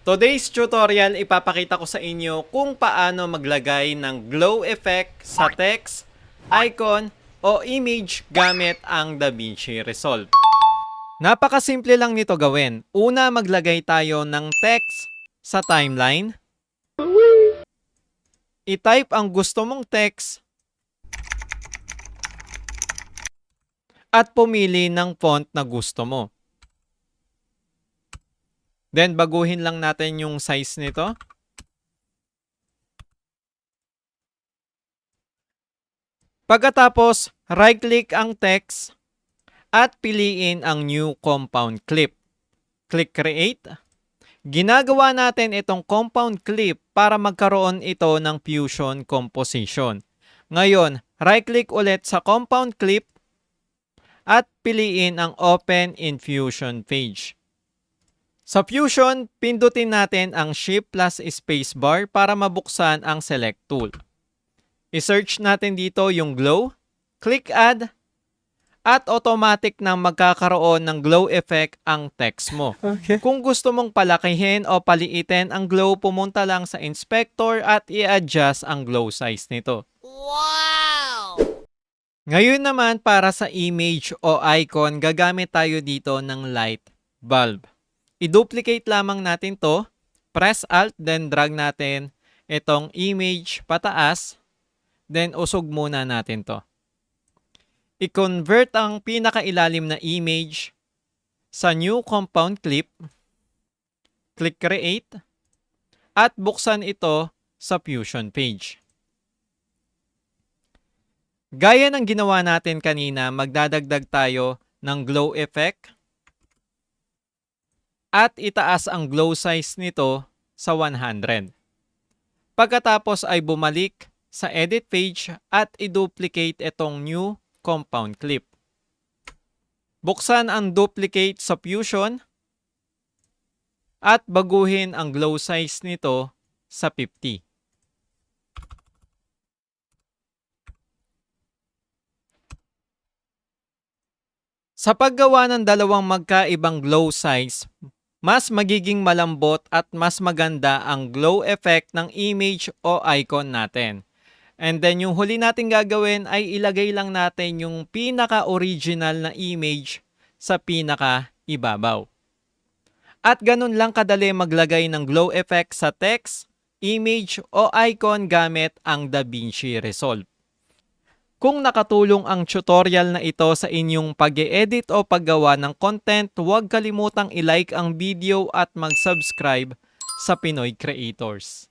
Today's tutorial, ipapakita ko sa inyo kung paano maglagay ng glow effect sa text, icon, o image gamit ang DaVinci Resolve. Napakasimple lang nito gawin. Una, maglagay tayo ng text sa timeline. I-type ang gusto mong text at pumili ng font na gusto mo. Then, baguhin lang natin yung size nito. Pagkatapos, right-click ang text at piliin ang new compound clip. Click Create. Ginagawa natin itong compound clip para magkaroon ito ng fusion composition. Ngayon, right-click ulit sa compound clip at piliin ang Open in Fusion page. Sa Fusion, pindutin natin ang Shift plus Spacebar para mabuksan ang Select tool. I-search natin dito yung Glow, click Add, at automatic na magkakaroon ng glow effect ang text mo. Okay. Kung gusto mong palakihin o paliitin ang glow, pumunta lang sa inspector at i-adjust ang glow size nito. Wow! Ngayon naman para sa image o icon, gagamit tayo dito ng light bulb. I-duplicate lamang natin to, press Alt, then drag natin itong image pataas, then usog muna natin to. I-convert ang pinakailalim na image sa new compound clip, click Create, at buksan ito sa Fusion page. Gaya ng ginawa natin kanina, magdadagdag tayo ng glow effect at itaas ang glow size nito sa 100. Pagkatapos ay bumalik sa edit page at i-duplicate itong new compound clip. Buksan ang duplicate sa Fusion at baguhin ang glow size nito sa 50. Sa paggawa ng dalawang magkaibang glow size, mas magiging malambot at mas maganda ang glow effect ng image o icon natin. And then yung huli natin gagawin ay ilagay lang natin yung pinaka-original na image sa pinaka-ibabaw. At ganun lang kadali maglagay ng glow effect sa text, image o icon gamit ang DaVinci Resolve. Kung nakatulong ang tutorial na ito sa inyong pag-e-edit o paggawa ng content, huwag kalimutang i-like ang video at mag-subscribe sa Pinoy Creators.